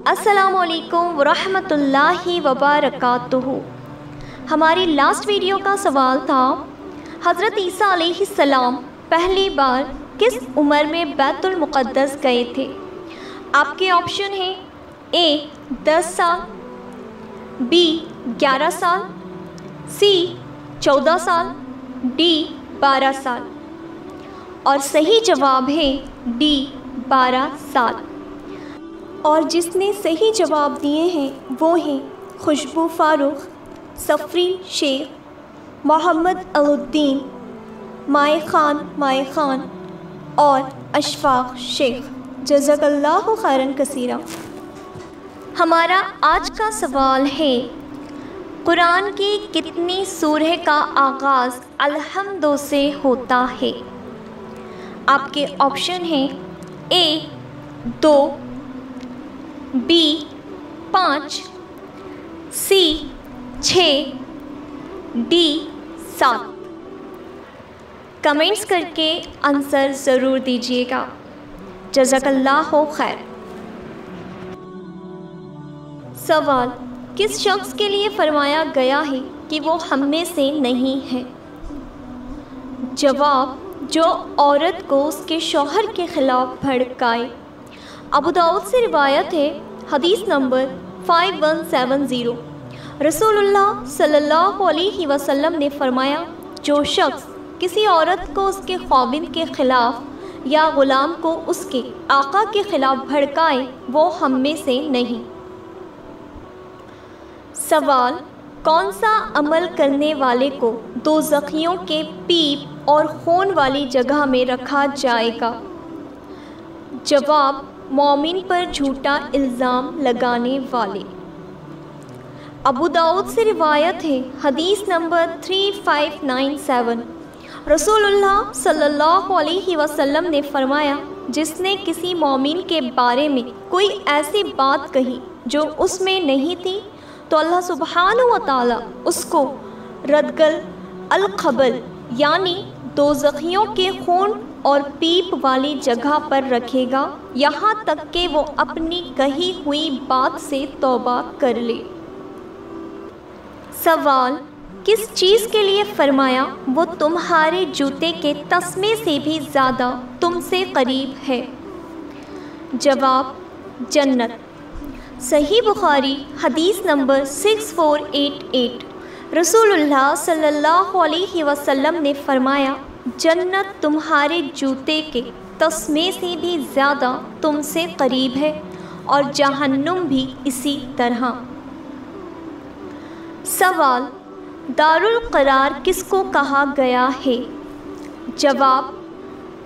अस्सलामुअलैकुम वरहमतुल्लाहि वबरकातुहू। हमारी लास्ट वीडियो का सवाल था हज़रत ईसा अलैहिस्सलाम पहली बार किस उम्र में बैतुल मुक़द्दस गए थे। आपके ऑप्शन हैं ए 10 साल, बी 11 साल, सी 14 साल, डी 12 साल। और सही जवाब है डी 12 साल। और जिसने सही जवाब दिए हैं वो हैं खुशबू फ़ारूक, सफ़री शेख, मोहम्मद अलउद्दीन, माए ख़ान और अशफ़ाक़ शेख। जज़ाकल्लाहु खैरन कसीरा। हमारा आज का सवाल है कुरान की कितनी सूरह का आगाज़ अलहम्दु से होता है। आपके ऑप्शन हैं ए 2, बी 5, सी 6, डी 7। कमेंट्स करके आंसर ज़रूर दीजिएगा। जज़ाकल्लाहु खैर। सवाल, किस शख्स के लिए फरमाया गया है कि वो हम में से नहीं है। जवाब, जो औरत को उसके शौहर के ख़िलाफ़ भड़काए। अबू दाऊद से रिवायत है, हदीस नंबर 5170। रसूलुल्लाह सल्लल्लाहु अलैहि वसल्लम ने फरमाया, जो शख्स किसी औरत को उसके ख़ाविंद के ख़िलाफ़ या ग़ुलाम को उसके आका के ख़िलाफ़ भड़काए वो हम में से नहीं। सवाल, कौन सा अमल करने वाले को दोज़खियों के पीप और खून वाली जगह में रखा जाएगा। जवाब, मोमिन पर झूठा इल्ज़ाम लगाने वाले। अबू दाऊद से रिवायत है, हदीस नंबर 3597। रसूलुल्लाह सल्लल्लाहु अलैहि वसल्लम ने फरमाया, जिसने किसी मोमिन के बारे में कोई ऐसी बात कही जो उसमें नहीं थी तो अल्लाह सुब्हानहु व तआला उसको रद्गल अल-ख़बल यानी दोज़खियों के खून और पीप वाली जगह पर रखेगा, यहाँ तक कि वो अपनी कही हुई बात से तौबा कर ले। सवाल, किस चीज़ के लिए फरमाया वो तुम्हारे जूते के तस्मे से भी ज़्यादा तुमसे करीब है। जवाब, जन्नत। सही बुखारी हदीस नंबर 6488। रसूलुल्लाह सल्लल्लाहु अलैहि वसल्लम ने फरमाया, जन्नत तुम्हारे जूते के तस्मे से भी ज़्यादा तुमसे करीब है और जहन्नुम भी इसी तरह। सवाल, दारुल क़रार किसको कहा गया है। जवाब,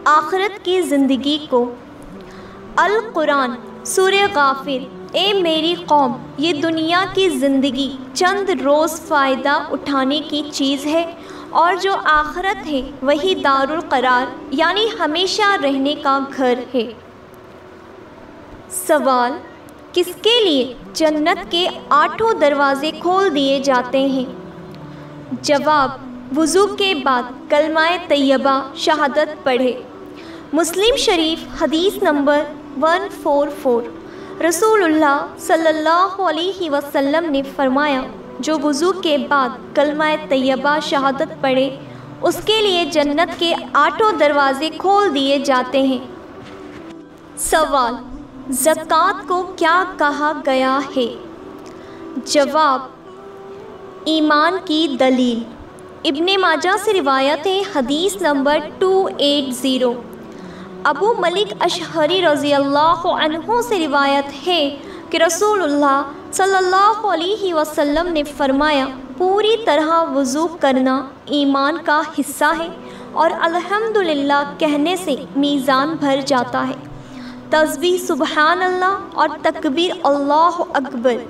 आखिरत की ज़िंदगी को। अल कुरान सूरह गाफिर, ए मेरी कौम, ये दुनिया की ज़िंदगी चंद रोज़ फ़ायदा उठाने की चीज़ है और जो आखिरत है वही दारुल क़रार यानी हमेशा रहने का घर है। सवाल, किसके लिए जन्नत के 8 दरवाज़े खोल दिए जाते हैं। जवाब, वुज़ू के बाद कलमाए तैयबा शहादत पढ़े। मुस्लिम शरीफ हदीस नंबर 144। रसूलुल्लाह सल्लल्लाहु अलैहि वसल्लम ने फरमाया, जो वुज़ू के बाद कलमाए तैयबा शहादत पढ़े उसके लिए जन्नत के 8 दरवाज़े खोल दिए जाते हैं। सवाल, ज़कात को क्या कहा गया है। जवाब, ईमान की दलील। इब्ने माजा से रिवायत है, हदीस नंबर 280। अबू मलिक अशहरी रज़ी अल्लाहु अन्हु से रिवायत है कि रसूलुल्लाह सल्लल्लाहु अलैहि वसल्लम ने फरमाया, पूरी तरह वुज़ू करना ईमान का हिस्सा है और अल्हम्दुलिल्लाह कहने से मीज़ान भर जाता है। तस्बीह सुबहान अल्लाह और तकबीर अल्लाहु अकबर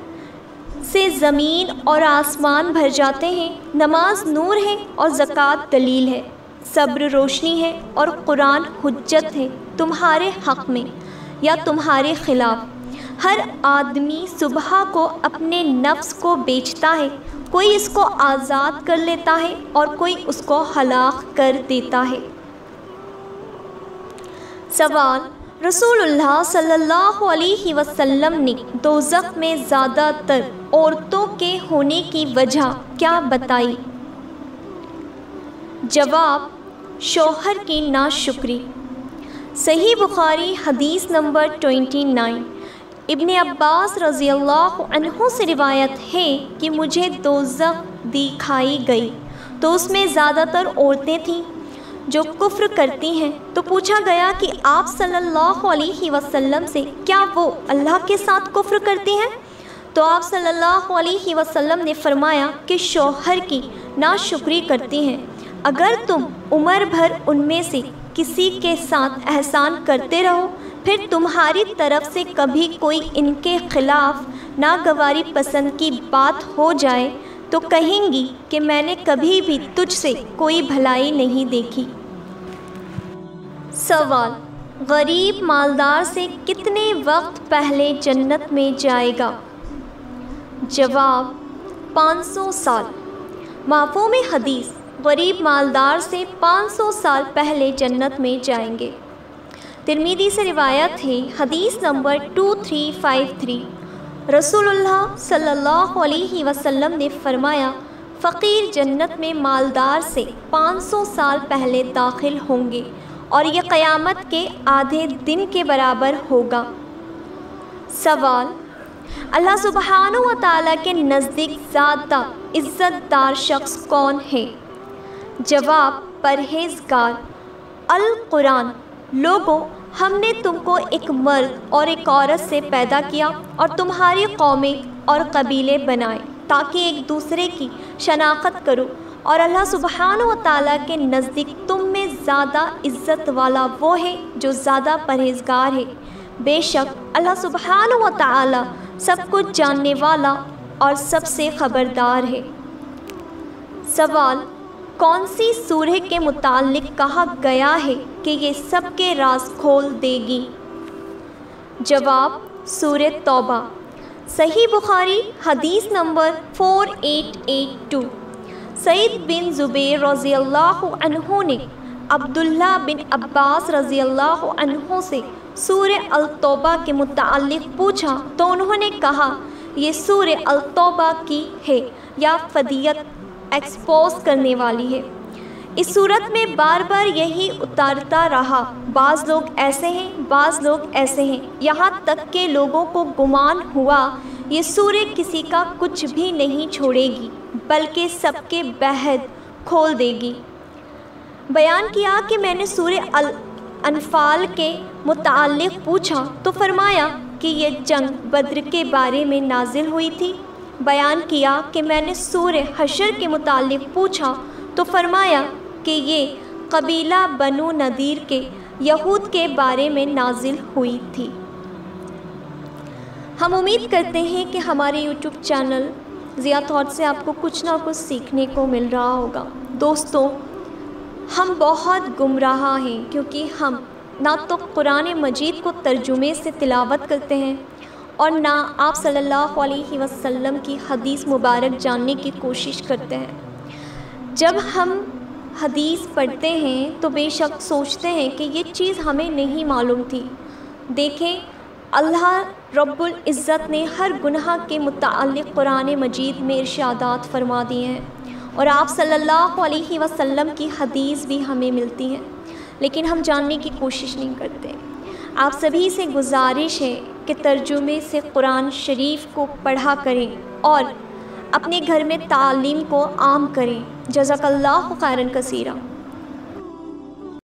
से ज़मीन और आसमान भर जाते हैं। नमाज नूर है और ज़कात दलील है। सब्र रोशनी है और कुरान हुज्जत है तुम्हारे हक़ में या तुम्हारे ख़िलाफ़। हर आदमी सुबह को अपने नफ्स को बेचता है, कोई इसको आज़ाद कर लेता है और कोई उसको हलाक कर देता है। सवाल, रसूलुल्लाह सल्लल्लाहु अलैहि वसल्लम ने दोज़ख में ज़्यादातर औरतों के होने की वजह क्या बताई? जवाब, शौहर की नाशुक्री। सही बुखारी हदीस नंबर 29। इब्ने अब्बास रज़ियल्लाहु अन्हु से रिवायत है कि मुझे दोज़ख दिखाई गई तो उसमें ज़्यादातर औरतें थीं जो कुफ्र करती हैं। तो पूछा गया कि आप सल्लल्लाहु अलैहि वसल्लम से, क्या वो अल्लाह के साथ कुफ्र करती हैं? तो आप सल्लल्लाहु अलैहि वसल्लम ने फरमाया कि शौहर की नाशुक्री करती हैं। अगर तुम उम्र भर उनमें से किसी के साथ एहसान करते रहो, फिर तुम्हारी तरफ से कभी कोई इनके खिलाफ़ नागवारी पसंद की बात हो जाए तो कहेंगी कि मैंने कभी भी तुझसे कोई भलाई नहीं देखी। सवाल, गरीब मालदार से कितने वक्त पहले जन्नत में जाएगा? जवाब, 500 साल। माफ़ूम हदीस, गरीब मालदार से 500 साल पहले जन्नत में जाएंगे। तिरमिज़ी से रिवायत है, हदीस नंबर 2353। रसूलुल्लाह सल्लल्लाहु अलैहि वसल्लम ने फरमाया, फ़कीर जन्नत में मालदार से 500 साल पहले दाखिल होंगे और ये क़यामत के आधे दिन के बराबर होगा। सवाल, अल्लाह सुब्हानहु व तआला के नज़दीक ज़्यादा इज़्ज़तदार शख्स कौन है? जवाब, परहेज़गार। अल कुरान, लोगों, हमने तुमको एक मर्द और एक औरत से पैदा किया और तुम्हारी कौमें और कबीले बनाए ताकि एक दूसरे की शनाख्त करो, और अल्लाह सुब्हानहु व तआला के नज़दीक तुम में ज़्यादा इज़्ज़त वाला वो है जो ज़्यादा परहेज़गार है। बेशक अल्लाह सुब्हानहु व तआला सब कुछ जानने वाला और सबसे ख़बरदार है। सवाल, कौन सी सूरह के मुताल्लिक़ कहा गया है कि ये सबके राज खोल देगी? जवाब, सूरह तौबा। सही बुखारी हदीस नंबर 4882। सईद बिन ज़ुबैर रज़ियल्लाहु अन्हु ने अब्दुल्ला बिन अब्बास रज़ियल्लाहु अन्हु से सूरह अल-तौबा के मुताल्लिक़ पूछा तो उन्होंने कहा, ये सूरह अल-तौबा की है या फदियत एक्सपोज करने वाली है। इस सूरत में बार बार यही उतारता रहा, बाज़ लोग ऐसे हैं, बाज़ लोग ऐसे हैं, यहाँ तक के लोगों को गुमान हुआ ये सूरह किसी का कुछ भी नहीं छोड़ेगी बल्कि सबके बहद खोल देगी। बयान किया कि मैंने सूरह अल-अनफ़ाल के मुताल्लिक़ पूछा तो फरमाया कि ये जंग बद्र के बारे में नाजिल हुई थी। बयान किया कि मैंने सूरह हशर के मुताल्लिक़ पूछा तो फरमाया कि ये कबीला बनु नदीर के यहूद के बारे में नाजिल हुई थी। हम उम्मीद करते हैं कि हमारे YouTube चैनल ज़िया थॉट से आपको कुछ ना कुछ सीखने को मिल रहा होगा। दोस्तों, हम बहुत गुमराह हैं क्योंकि हम ना तो कुरान मजीद को तर्जुमे से तिलावत करते हैं और ना आप सल्लल्लाहु अलैहि वसल्लम की हदीस मुबारक जानने की कोशिश करते हैं। जब हम हदीस पढ़ते हैं तो बेशक सोचते हैं कि ये चीज़ हमें नहीं मालूम थी। देखें, अल्लाह रब्बुल इज़्ज़त ने हर गुनाह के मुताल्लिक़ कुरान मजीद में इरशादात फरमा दिए हैं और आप सल्लल्लाहु अलैहि वसल्लम की हदीस भी हमें मिलती हैं, लेकिन हम जानने की कोशिश नहीं करते। आप सभी से गुजारिश है कि तर्जुमे से कुरान शरीफ को पढ़ा करें और अपने घर में तालीम को आम करें। जज़ाकल्लाहु खैरन कसीरा।